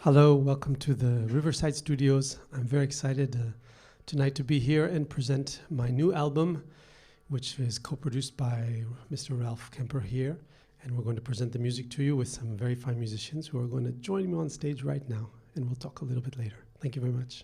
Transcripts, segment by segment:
Hello, welcome to the Riverside Studios. I'm very excited tonight to be here and present my new album, which is co-produced by Mr. Ralph Kemper here. And we're going to present the music to you with some very fine musicians who are going to join me on stage right now. And we'll talk a little bit later. Thank you very much.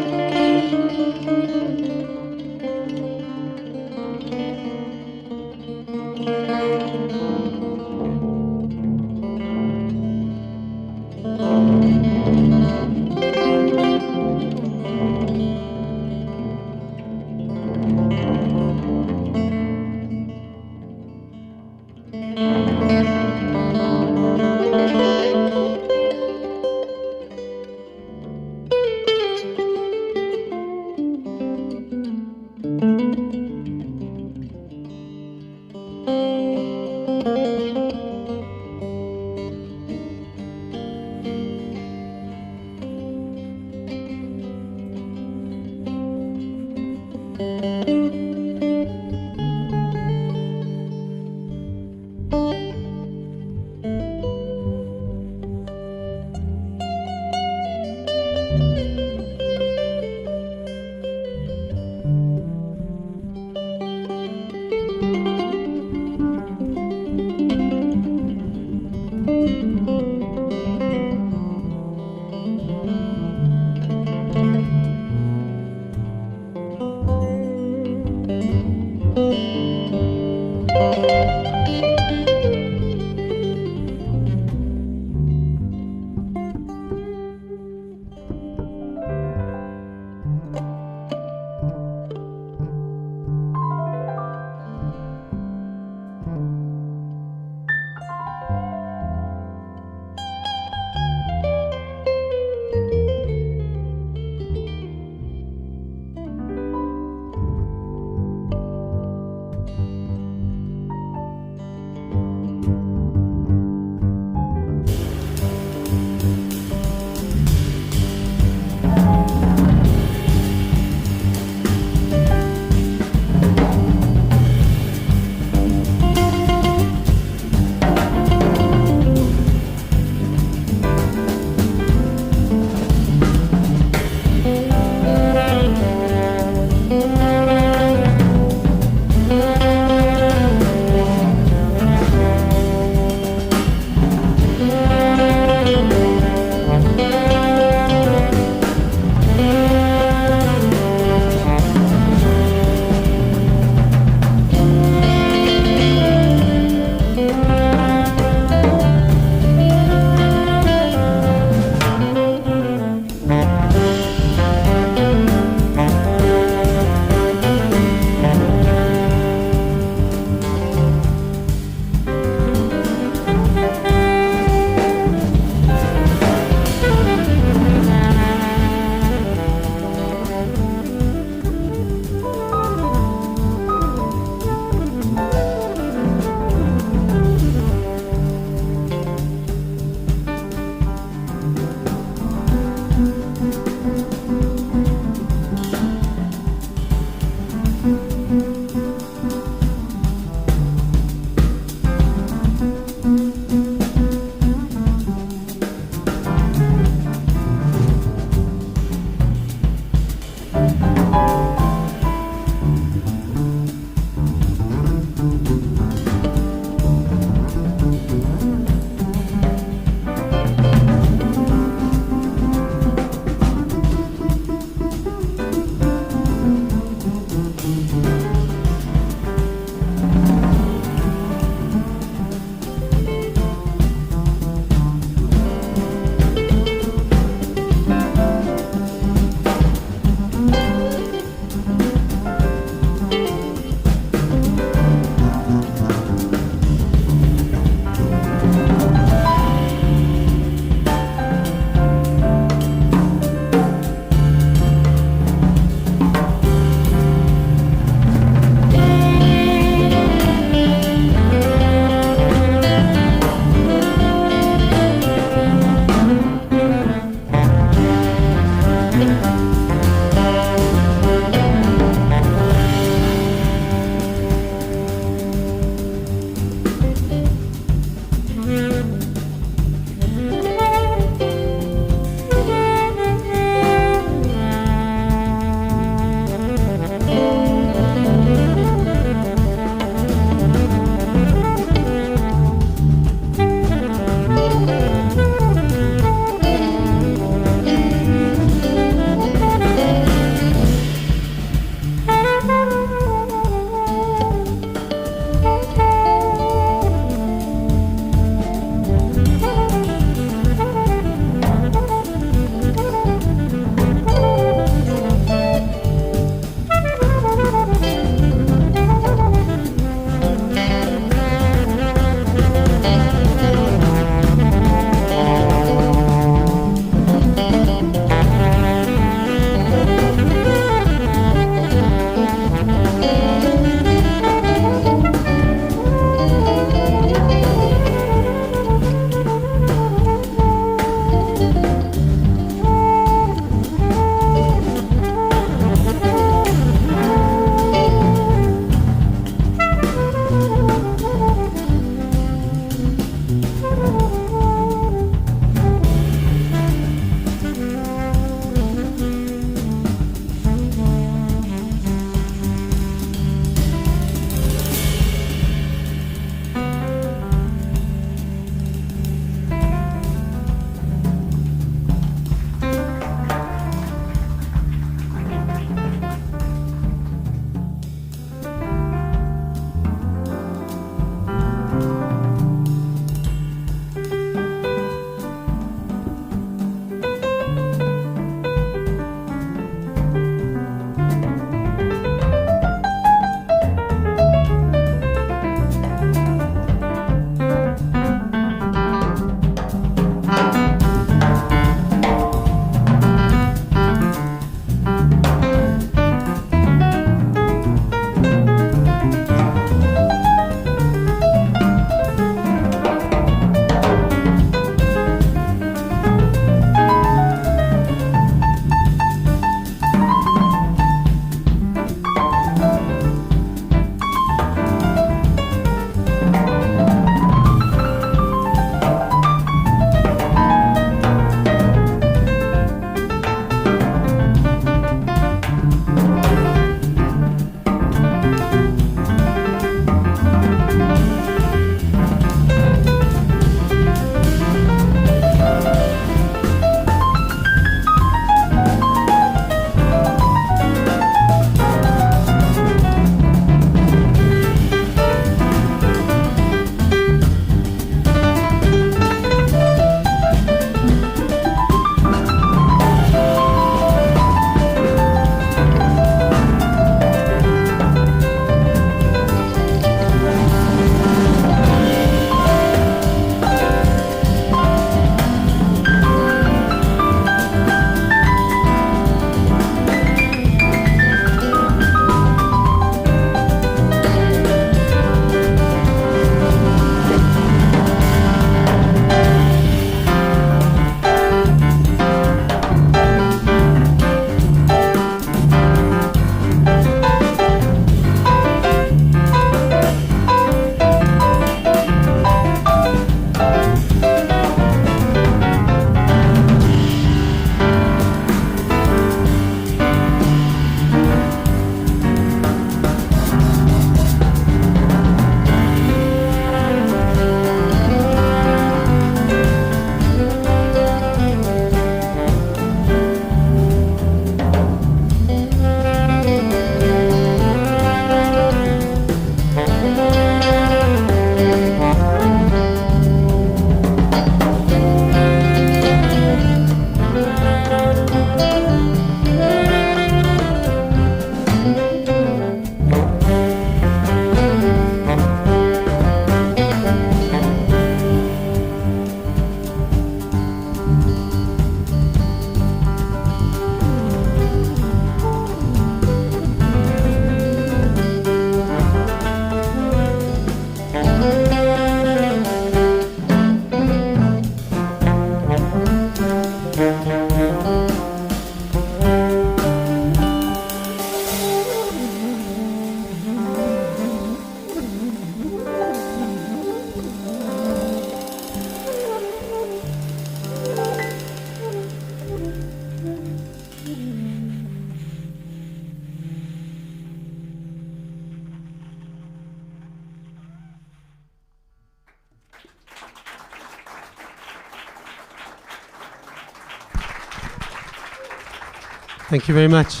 Thank you very much.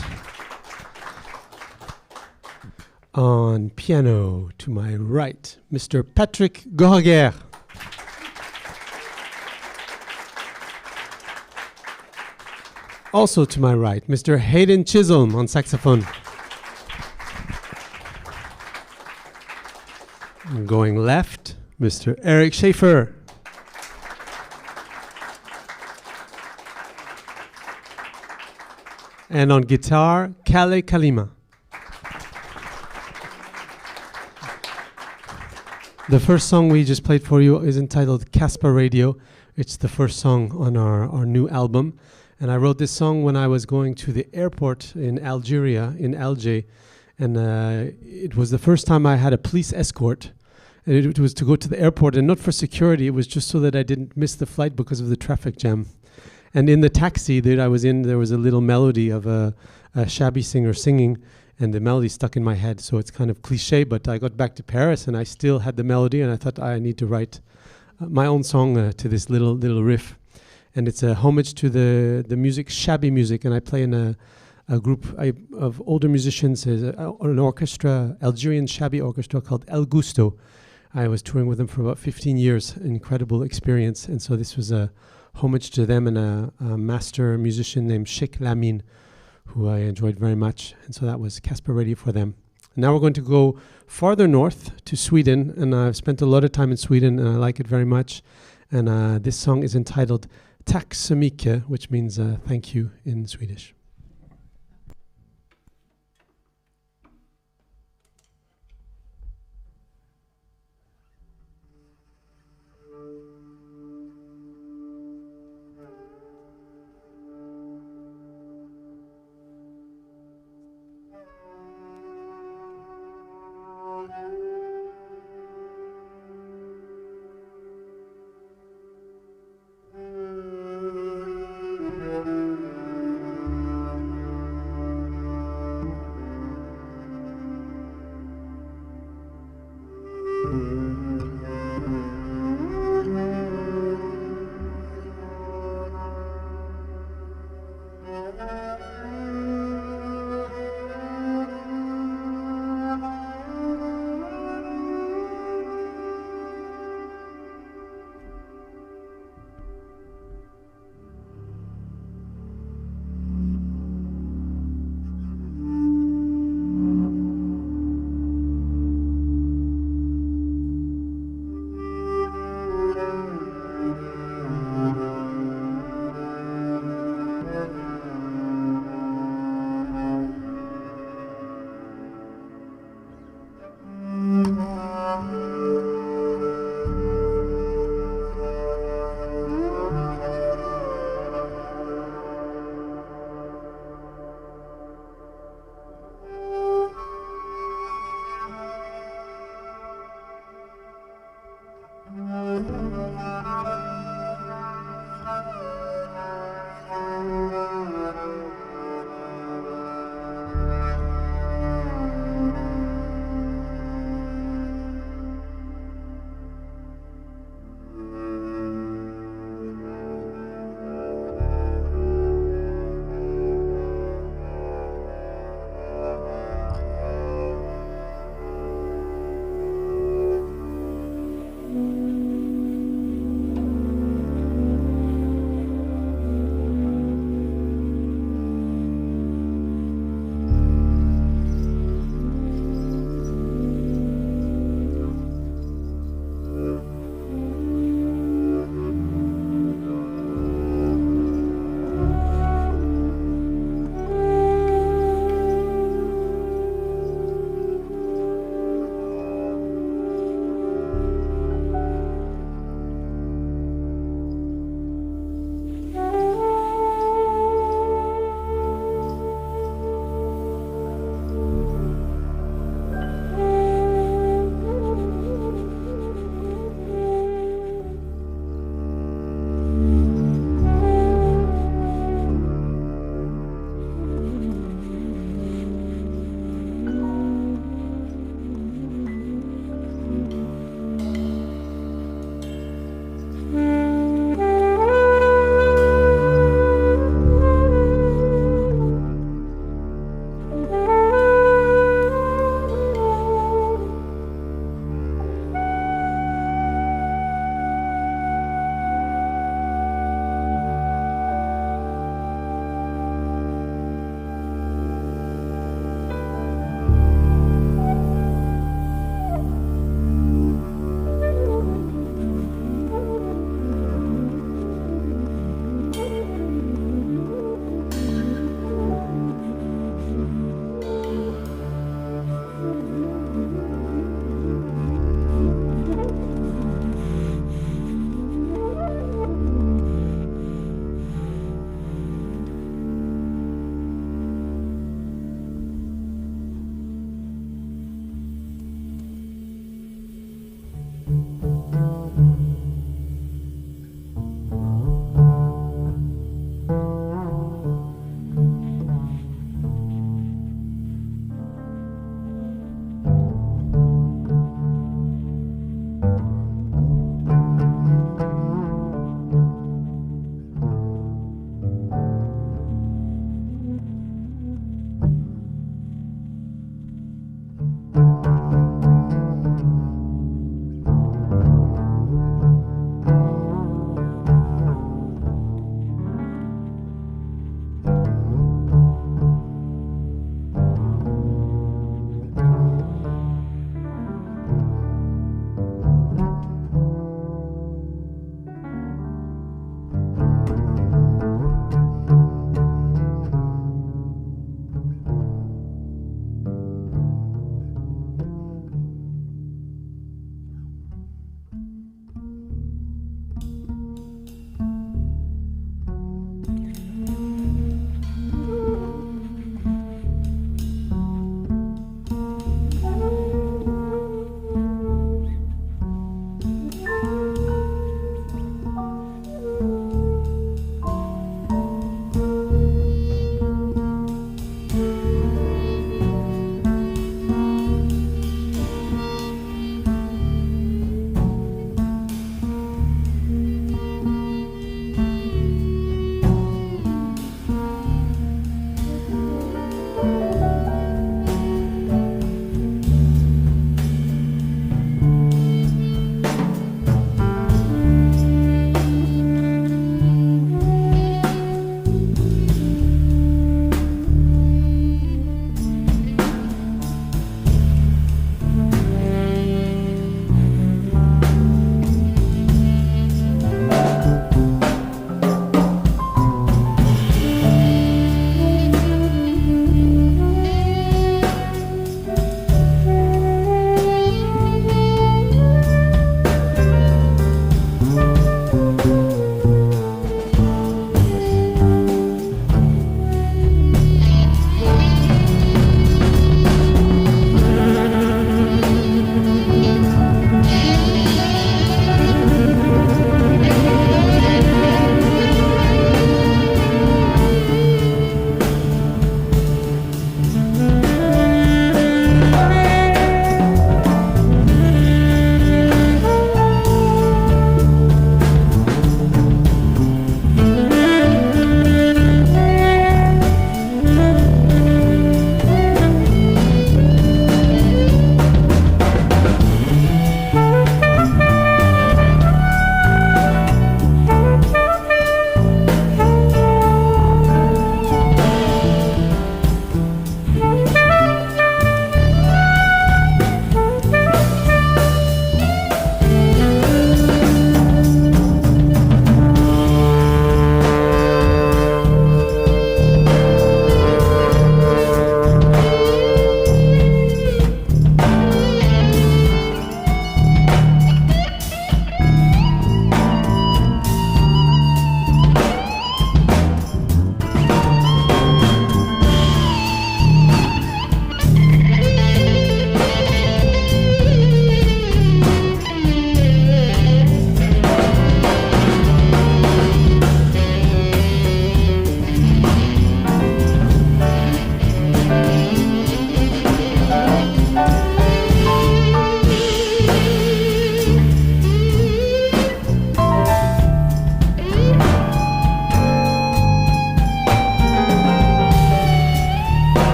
On piano, to my right, Mr. Patrick Goraguer. Also to my right, Mr. Hayden Chisholm on saxophone. And going left, Mr. Eric Schaefer. And on guitar, Kale Kalima. The first song we just played for you is entitled Casper Radio. It's the first song on our new album. And I wrote this song when I was going to the airport in Algeria, in Alger. And it was the first time I had a police escort. And it was to go to the airport, and not for security. It was just so that I didn't miss the flight because of the traffic jam. And in the taxi that I was in, there was a little melody of a shabby singer singing, and the melody stuck in my head. So it's kind of cliche, but I got back to Paris, and I still had the melody, and I thought I need to write my own song to this little riff. And it's a homage to the music, shabby music, and I play in a group of older musicians, an orchestra, Algerian shabby orchestra called El Gusto. I was touring with them for about 15 years, an incredible experience. And so this was a homage to them and a master musician named Sheikh Lamine, who I enjoyed very much. And so that was Casper Radio for them. Now we're going to go farther north to Sweden, and I've spent a lot of time in Sweden, and I like it very much. And this song is entitled Tack så mycket, which means thank you in Swedish.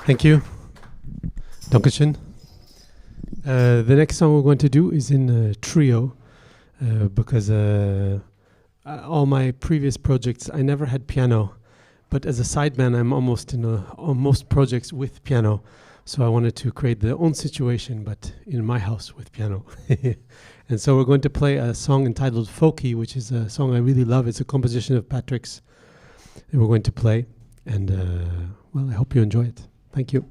Thank you. Dankeschön. The next song we're going to do is in a trio because all my previous projects I never had piano, but as a sideman I'm almost in on most projects with piano. So I wanted to create the own situation, but in my house with piano. And so we're going to play a song entitled Folky, which is a song I really love. It's a composition of Patrick's that we're going to play. And well, I hope you enjoy it. Thank you.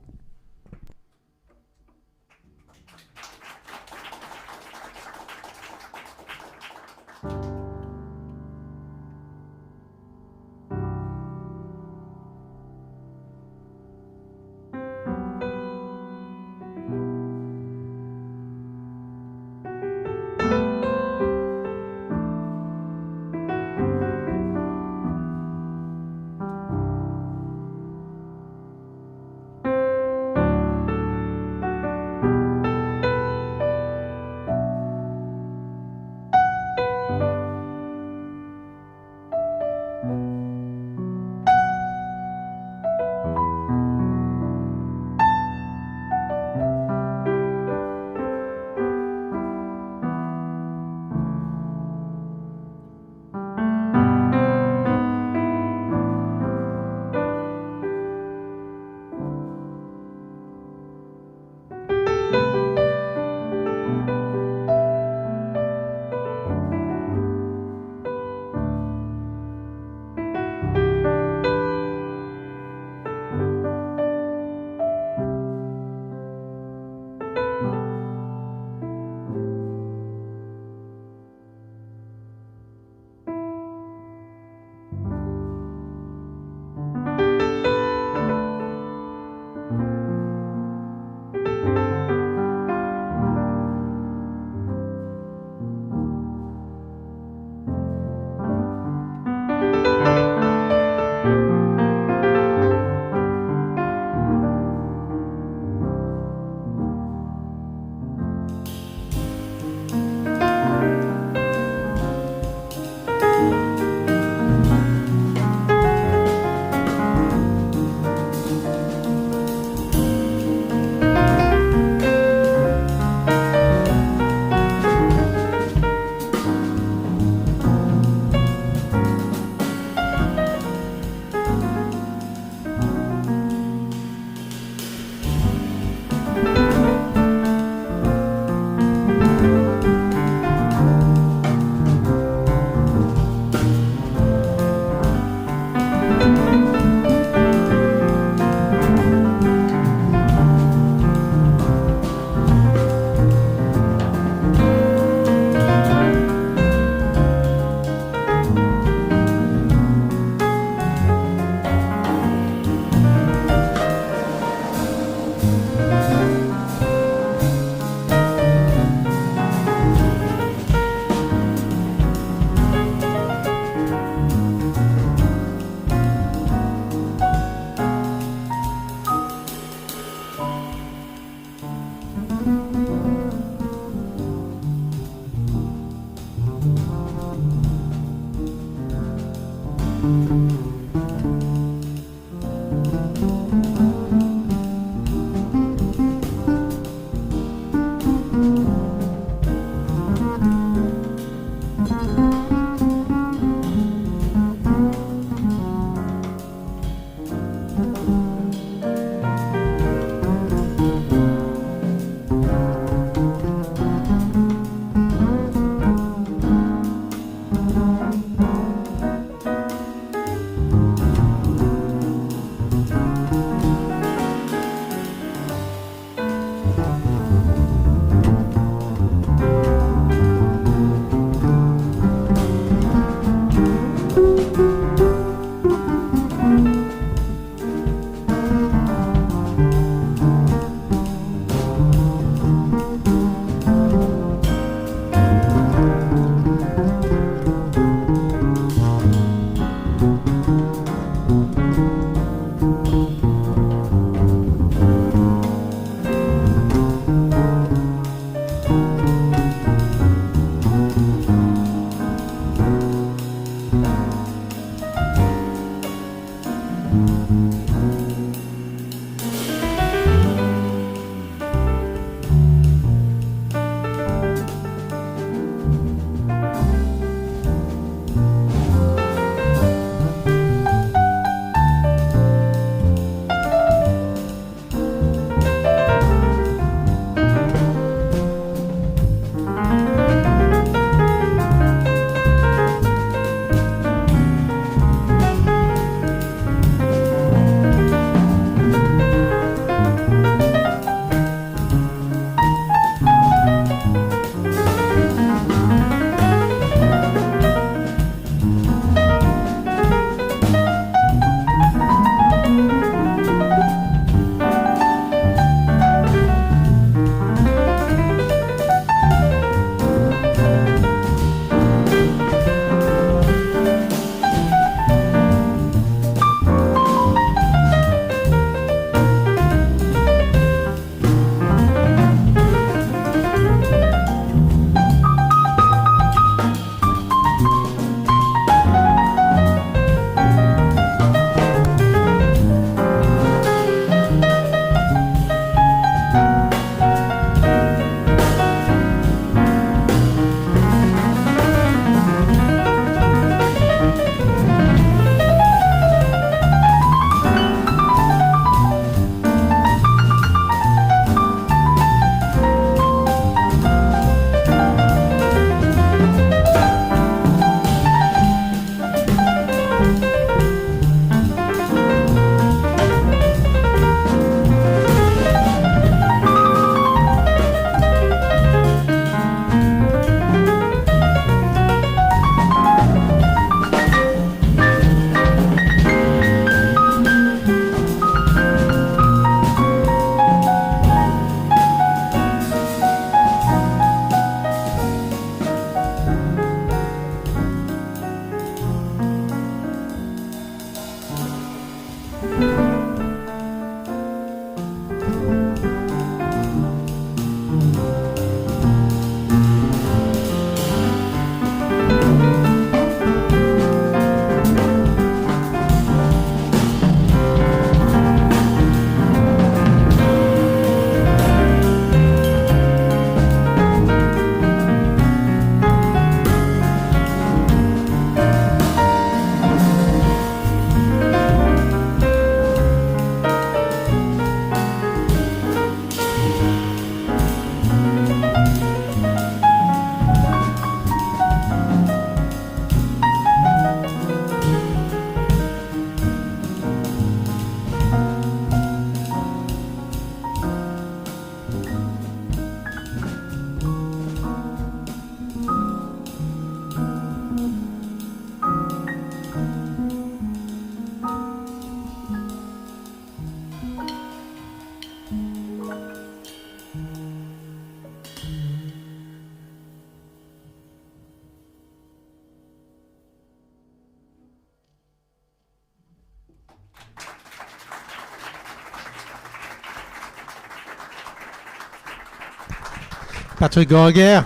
Patrick Goraguer.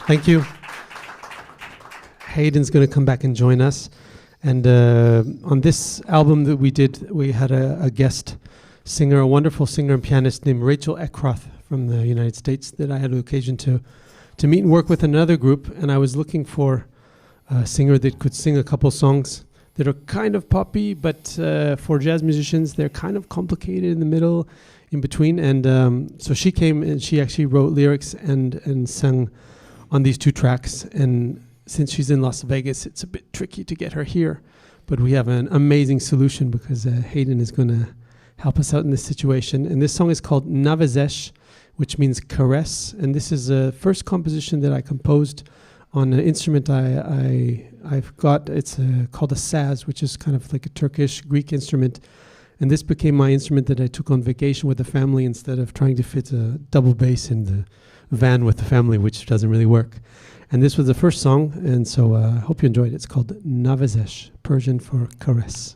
Thank you. Hayden's going to come back and join us. And on this album that we did, we had a guest singer, a wonderful singer and pianist named Rachel Eckroth from the United States that I had the occasion to meet and work with another group. And I was looking for a singer that could sing a couple songs that are kind of poppy, but for jazz musicians, they're kind of complicated in the middle, in between. And so she came and she actually wrote lyrics and sang on these two tracks. And since she's in Las Vegas, it's a bit tricky to get her here. But we have an amazing solution because Hayden is going to help us out in this situation. And this song is called Navazesh, which means caress. And this is the first composition that I composed on an instrument I've got. It's called a saz, which is kind of like a Turkish Greek instrument. And this became my instrument that I took on vacation with the family instead of trying to fit a double bass in the van with the family, which doesn't really work. And this was the first song, and so I hope you enjoyed it. It's called Navazesh, Persian for caress.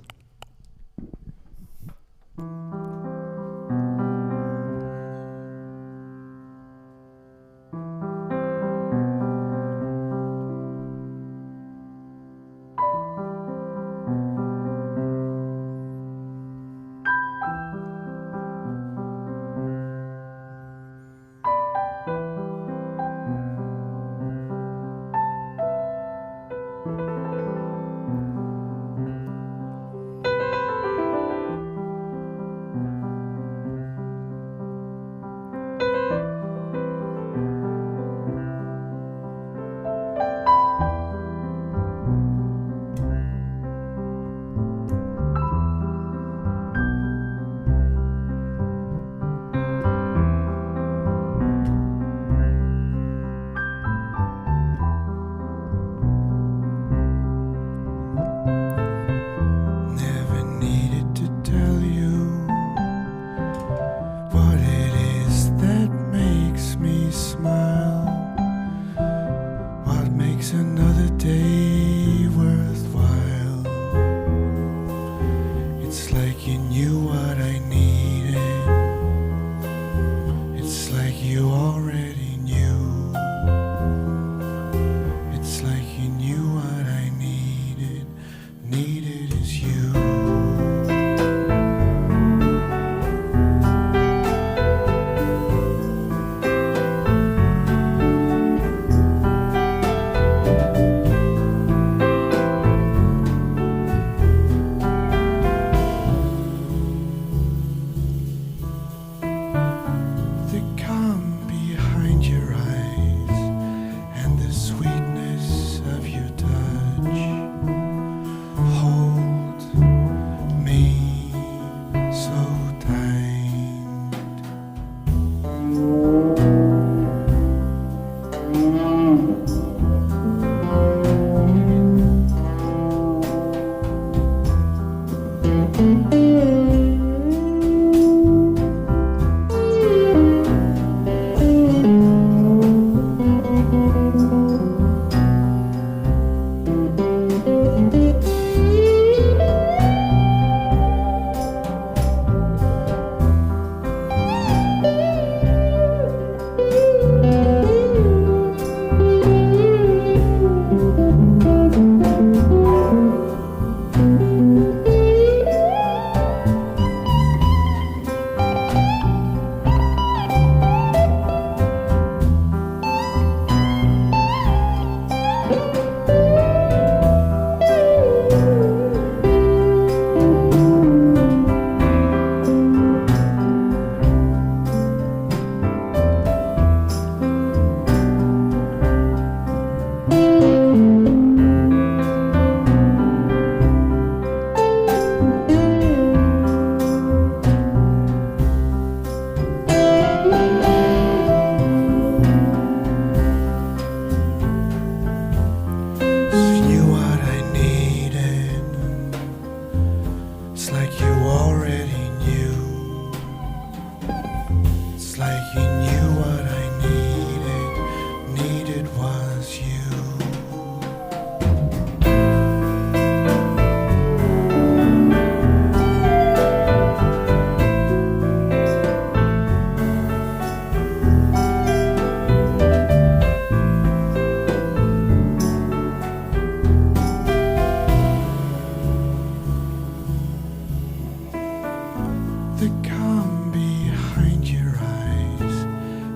the calm behind your eyes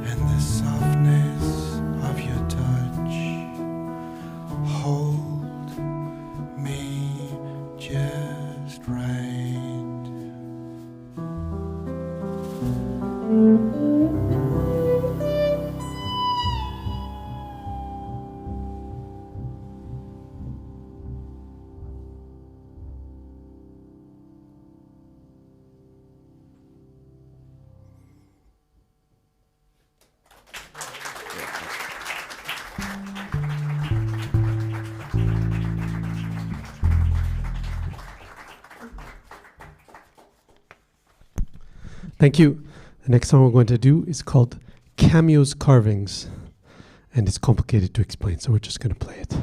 and the softness of your touch. Hold me just right. Thank you. The next song we're going to do is called Cameo's Carvings, and it's complicated to explain, so we're just going to play it.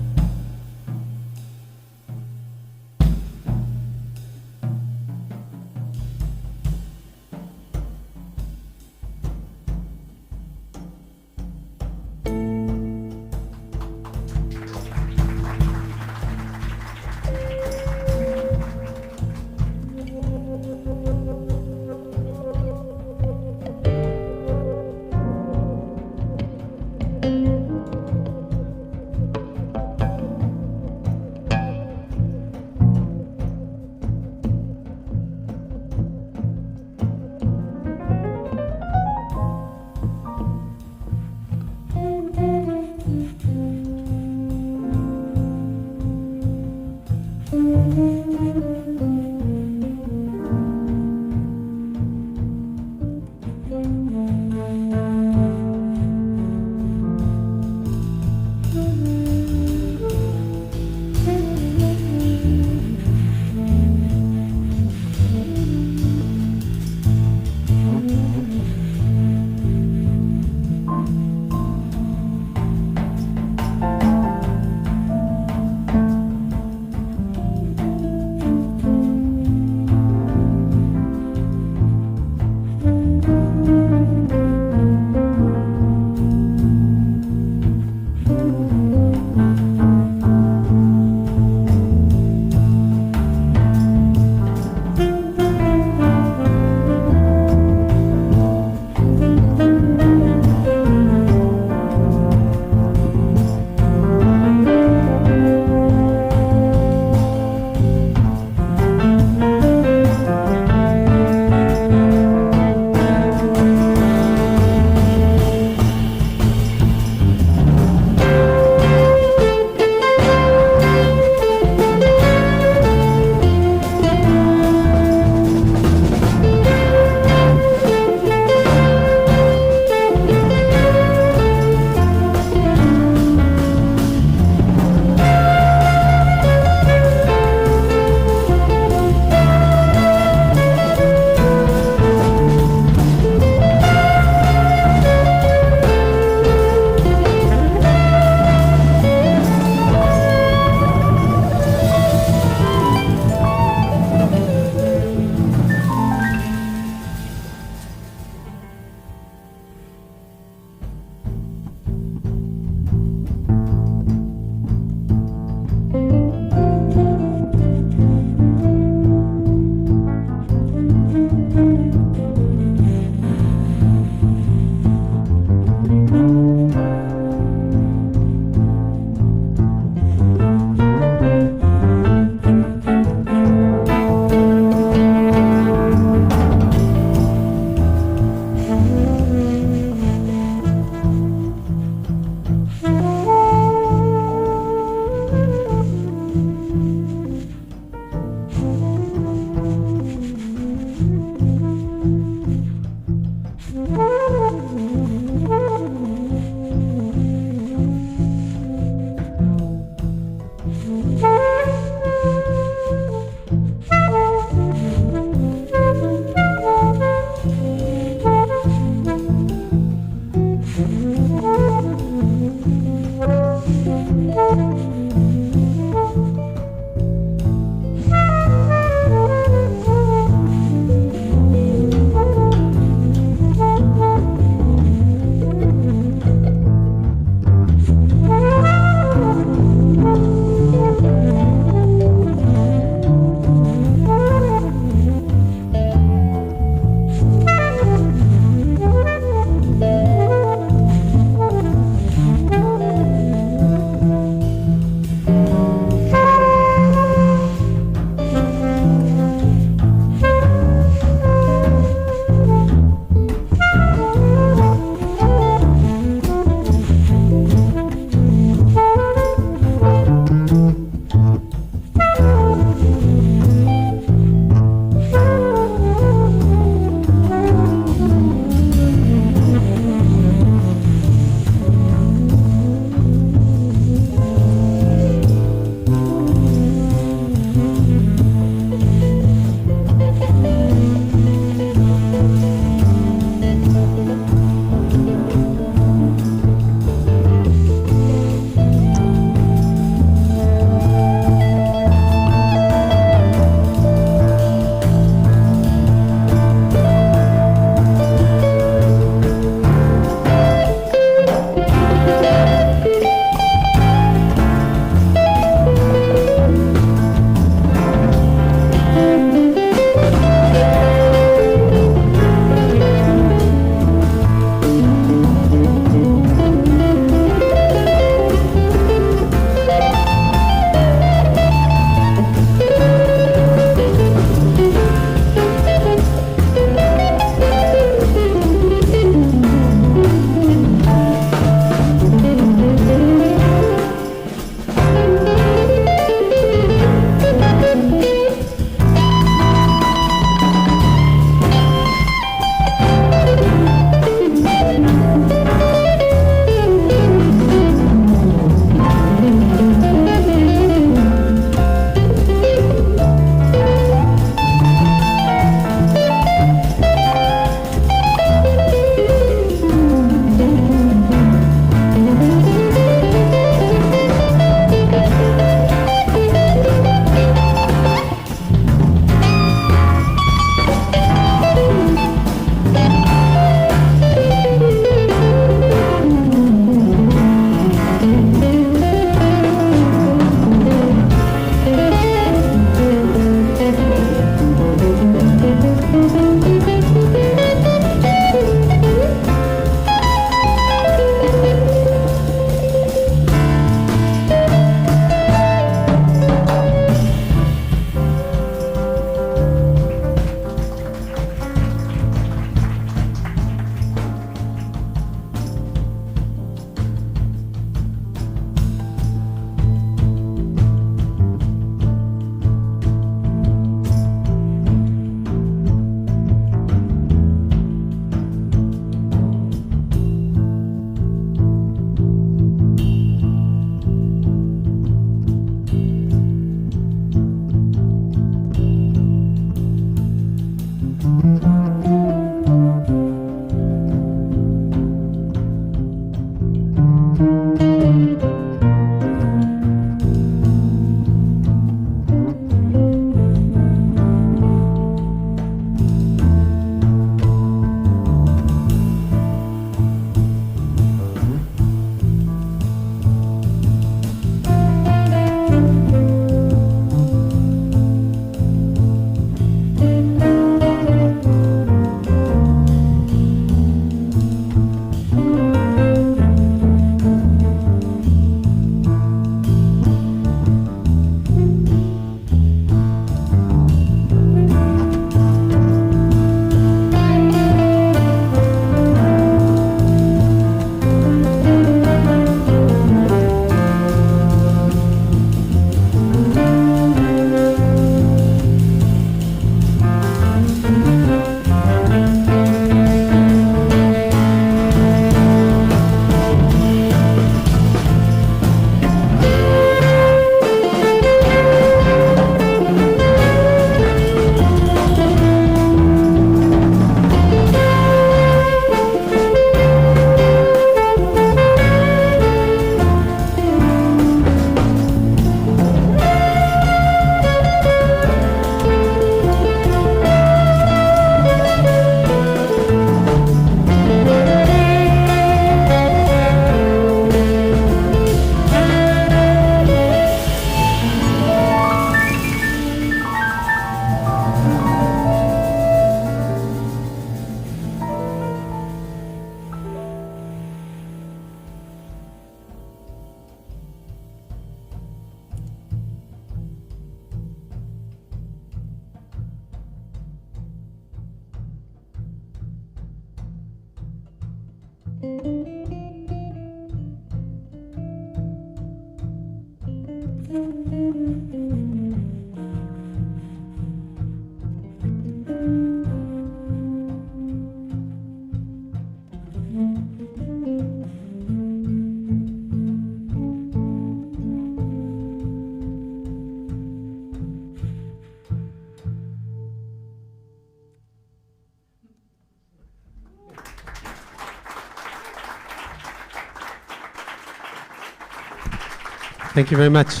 Thank you very much.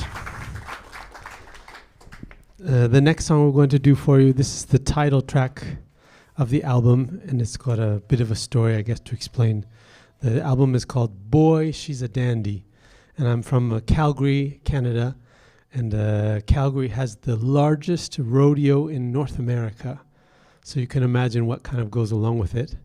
The next song we're going to do for you, this is the title track of the album, and it's got a bit of a story, I guess, to explain. The album is called Boy, She's a Dandy, and I'm from Calgary, Canada, and Calgary has the largest rodeo in North America, so you can imagine what kind of goes along with it.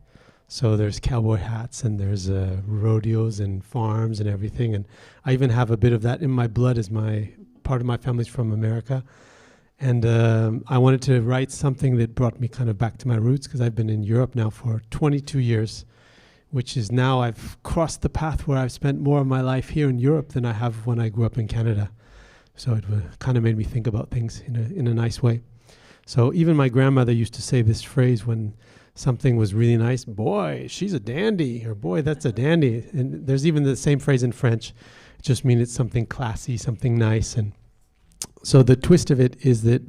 So there's cowboy hats and there's rodeos and farms and everything. And I even have a bit of that in my blood as my part of my family's from America. And I wanted to write something that brought me kind of back to my roots because I've been in Europe now for 22 years, which is now I've crossed the path where I've spent more of my life here in Europe than I have when I grew up in Canada. So it kind of made me think about things in a nice way. So even my grandmother used to say this phrase when something was really nice, boy, she's a dandy, or boy, that's a dandy. And there's even the same phrase in French. It just means it's something classy, something nice. And so the twist of it is that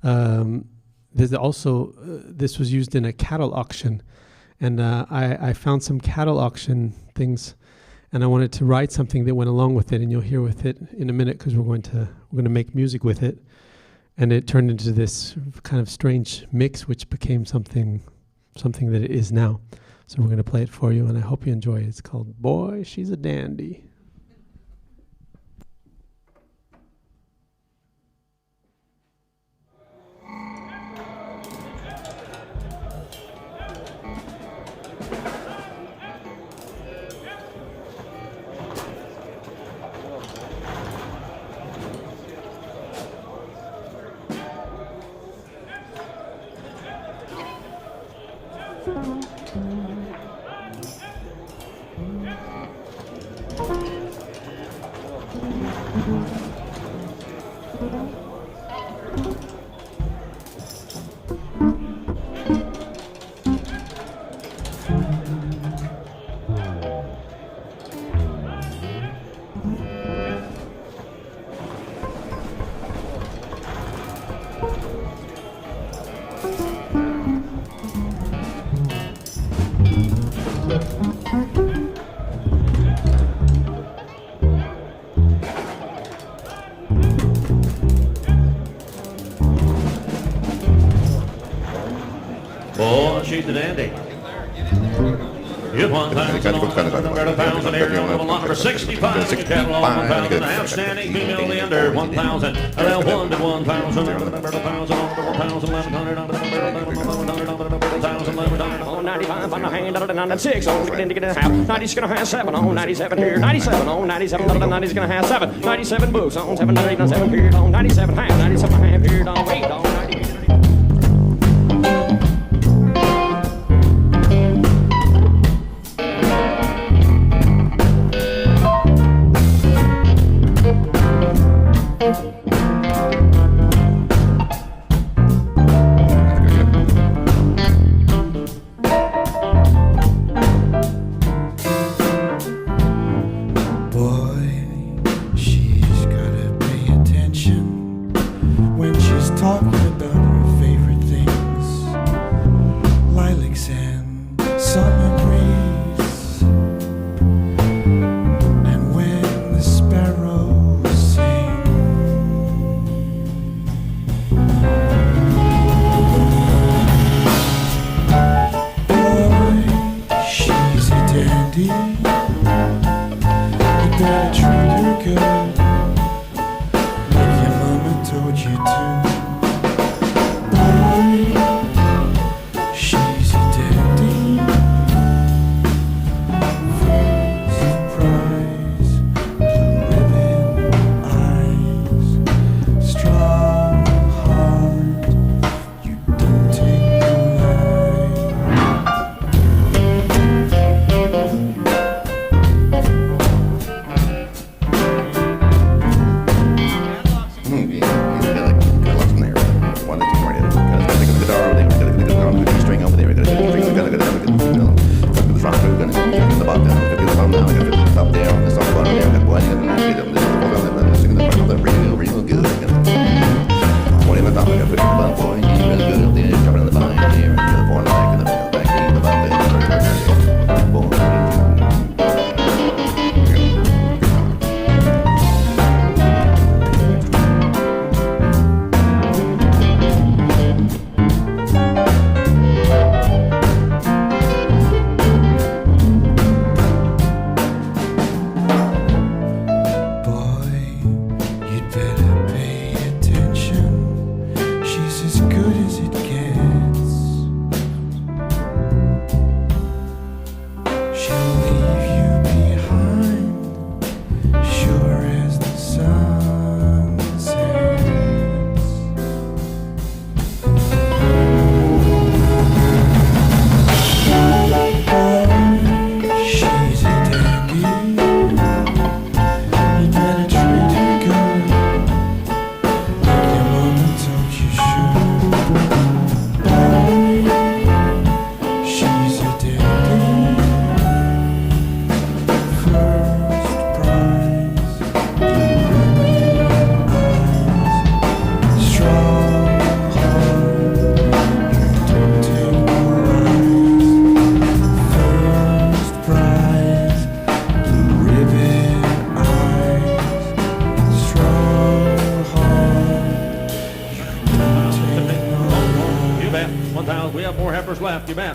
there's also, this was used in a cattle auction. And I found some cattle auction things, and I wanted to write something that went along with it. And you'll hear with it in a minute because we're going to make music with it. And it turned into this kind of strange mix, which became something that it is now. So we're going to play it for you, and I hope you enjoy it. It's called Boy, She's a Dandy. Boy, she's a dandy. You'd 1,100 pounds in air, number 65, cattle on 1,000, outstanding female, the under 1,000, around 1 to 1,000, 95 on the hand, 96 on the get a half, 90's gonna have 7 on 97 here, 97 on 97, 90's gonna have 7, 97 books on 7, 97 here, on 97 half, 97 half here, on 8 on 90. When she's talking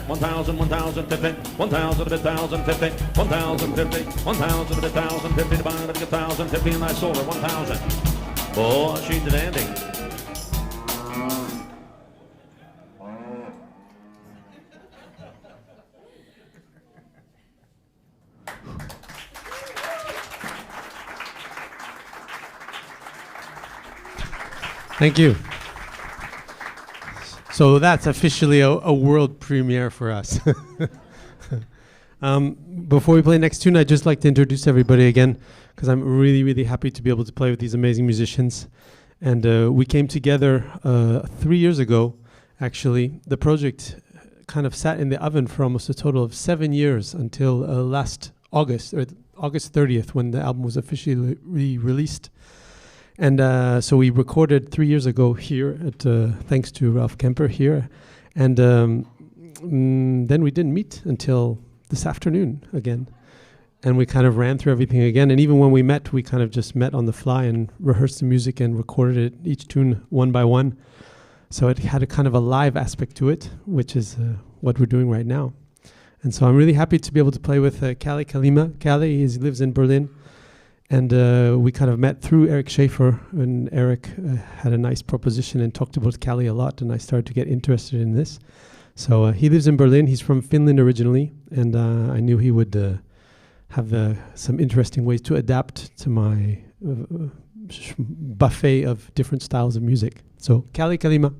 1,000, 1,050, 1,000, 1,050, 1,050, 1,000, 1,050, divided by 1,050, and I sold her 1,000. Oh, she's the dandy. Thank you. So that's officially a world premiere for us. Before we play next tune, I'd just like to introduce everybody again, because I'm really, really happy to be able to play with these amazing musicians. And we came together 3 years ago, actually. The project kind of sat in the oven for almost a total of 7 years until last August, or August 30th, when the album was officially released. And so we recorded 3 years ago here, at thanks to Ralph Kemper here. And then we didn't meet until this afternoon again. And we kind of ran through everything again. And even when we met, we kind of just met on the fly and rehearsed the music and recorded it, each tune one by one. So it had a kind of a live aspect to it, which is what we're doing right now. And so I'm really happy to be able to play with Kalle Kalima. Kalle, he lives in Berlin. And we kind of met through Eric Schaefer, and Eric had a nice proposition and talked about Kalle a lot, and I started to get interested in this. So he lives in Berlin. He's from Finland originally, and I knew he would have some interesting ways to adapt to my buffet of different styles of music. So Kalle Kalima.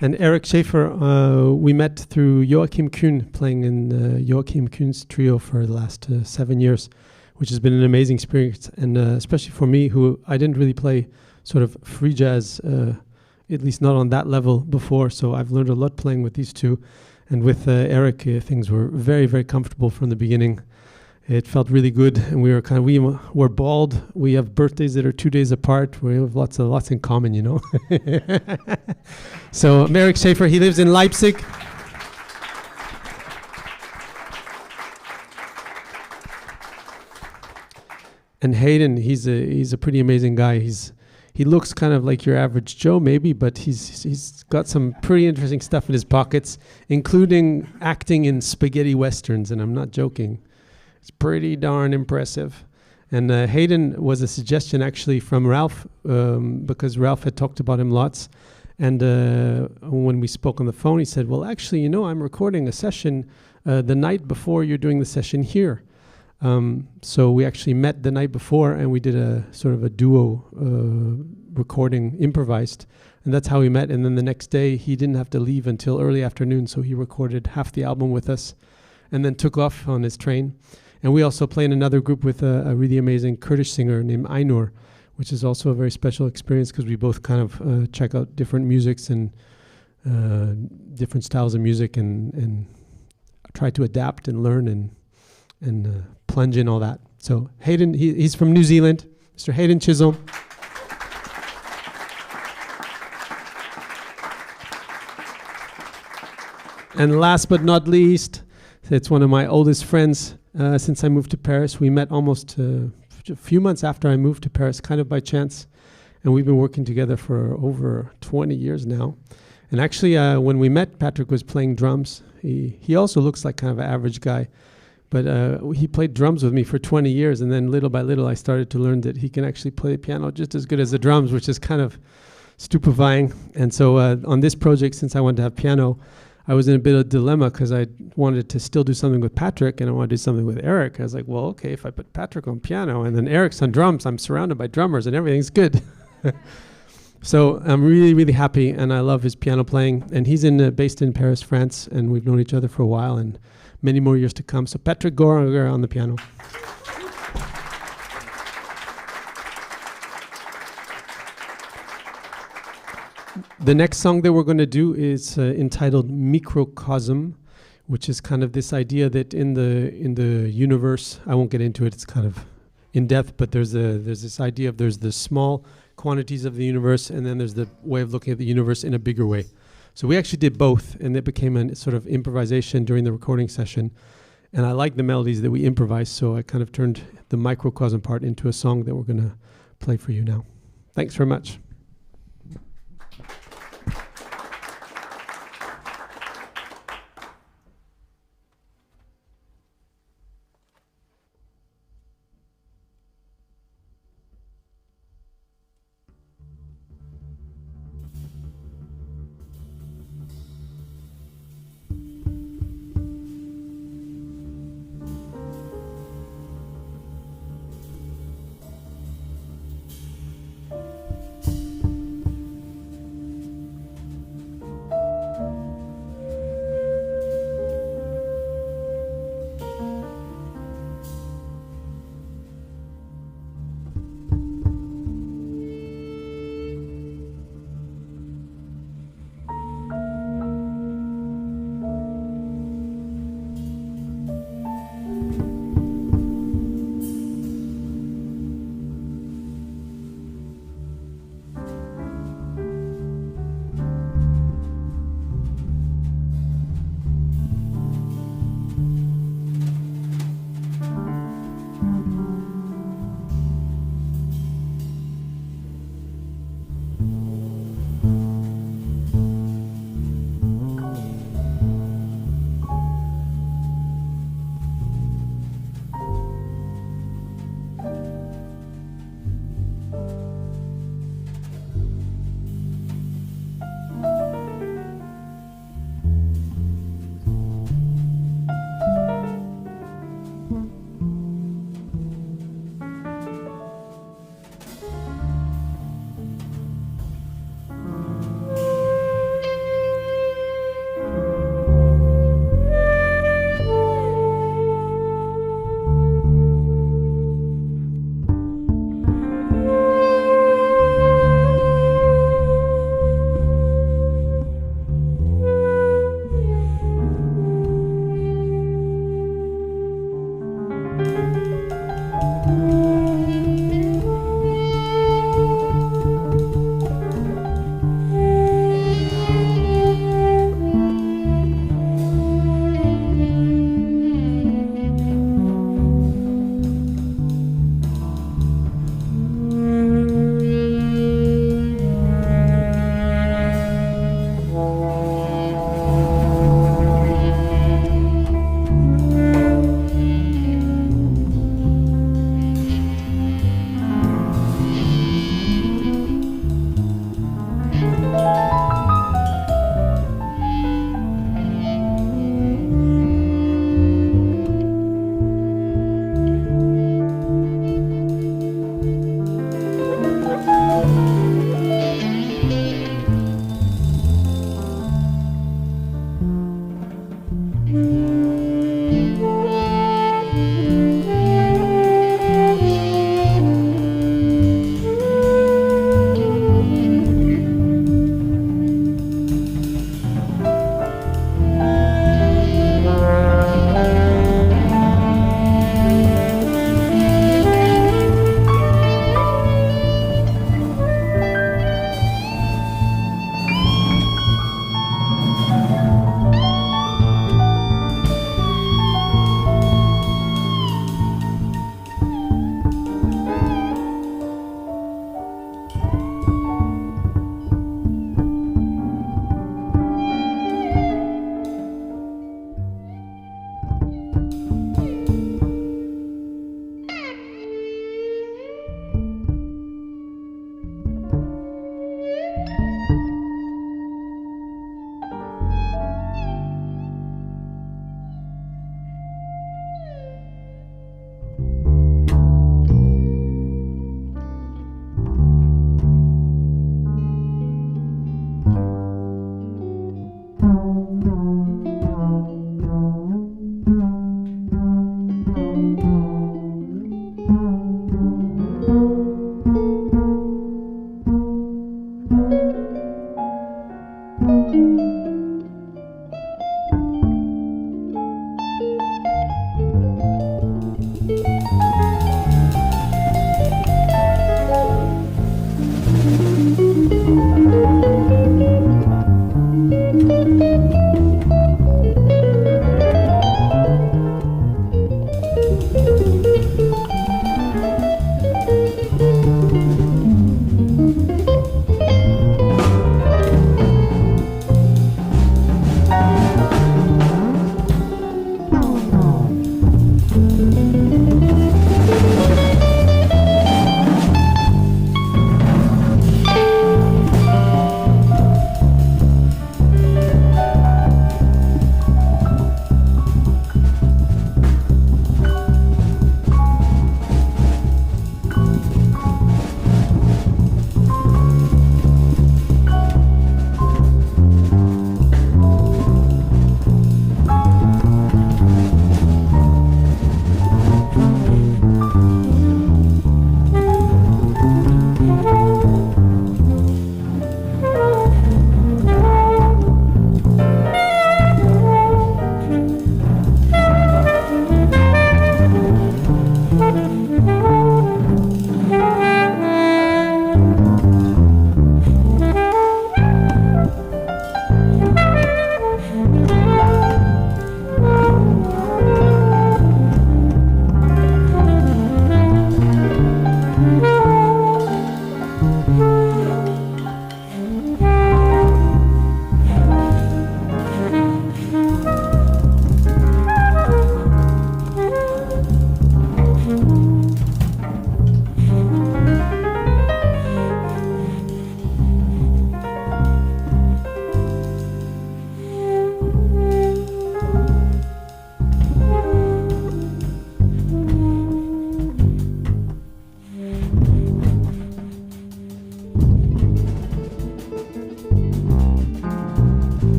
And Eric Schaefer, we met through Joachim Kuhn, playing in Joachim Kuhn's trio for the last 7 years, which has been an amazing experience. And especially for me, who I didn't really play sort of free jazz, at least not on that level before. So I've learned a lot playing with these two. And with Eric, things were very, very comfortable from the beginning. It felt really good, and we were bald. We have birthdays that are 2 days apart. We have lots in common, you know. So Eric Schaefer, he lives in Leipzig. And Hayden, he's a pretty amazing guy. He looks kind of like your average Joe, maybe, but he's got some pretty interesting stuff in his pockets, including acting in spaghetti westerns, and I'm not joking. It's pretty darn impressive. And Hayden was a suggestion actually from Ralph, because Ralph had talked about him lots. And when we spoke on the phone, he said, well, actually, you know, I'm recording a session the night before you're doing the session here. So we actually met the night before, and we did a sort of a duo recording, improvised. And that's how we met. And then the next day, he didn't have to leave until early afternoon, so he recorded half the album with us and then took off on his train. And we also play in another group with a really amazing Kurdish singer named Ainur, which is also a very special experience because we both kind of check out different musics and different styles of music and try to adapt and learn and plunge in all that. So Hayden, he's from New Zealand, Mr. Hayden Chisholm. And last but not least, it's one of my oldest friends since I moved to Paris. We met almost a few months after I moved to Paris, kind of by chance. And we've been working together for over 20 years now. And actually, when we met, Patrick was playing drums. He also looks like kind of an average guy. But he played drums with me for 20 years. And then little by little, I started to learn that he can actually play the piano just as good as the drums, which is kind of stupefying. And so on this project, since I wanted to have piano, I was in a bit of a dilemma because I wanted to still do something with Patrick and I wanted to do something with Eric. I was like, well, okay, if I put Patrick on piano and then Eric's on drums, I'm surrounded by drummers and everything's good. So I'm really, really happy, and I love his piano playing. And he's based in Paris, France, and we've known each other for a while and many more years to come. So Patrick Goranger on the piano. The next song that we're going to do is entitled Microcosm, which is kind of this idea that in the universe, I won't get into it, it's kind of in depth, but there's this idea of there's the small quantities of the universe, and then there's the way of looking at the universe in a bigger way. So we actually did both, and it became a sort of improvisation during the recording session. And I like the melodies that we improvised, so I kind of turned the microcosm part into a song that we're going to play for you now. Thanks very much.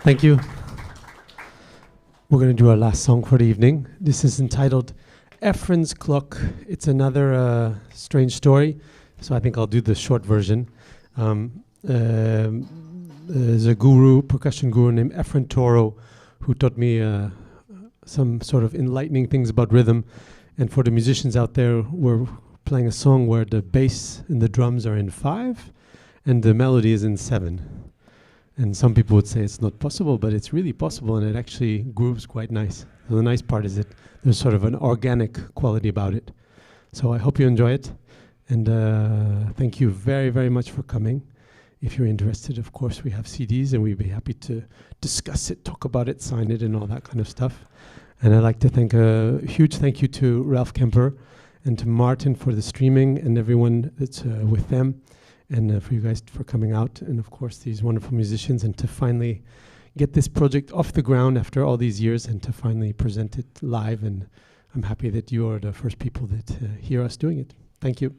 Thank you. We're going to do our last song for the evening. This is entitled Ephron's Clock. It's another strange story, so I think I'll do the short version. There's a guru, percussion guru named Ephron Toro, who taught me some sort of enlightening things about rhythm. And for the musicians out there, we're playing a song where the bass and the drums are in 5 and the melody is in 7. And some people would say it's not possible, but it's really possible, and it actually grooves quite nice. So the nice part is that there's sort of an organic quality about it. So I hope you enjoy it, and thank you very, very much for coming. If you're interested, of course, we have CDs, and we'd be happy to discuss it, talk about it, sign it, and all that kind of stuff. And I'd like to thank a huge thank you to Ralph Kemper and to Martin for the streaming and everyone that's with them. And for you guys for coming out, and of course these wonderful musicians, and to finally get this project off the ground after all these years and to finally present it live. And I'm happy that you are the first people that hear us doing it. Thank you.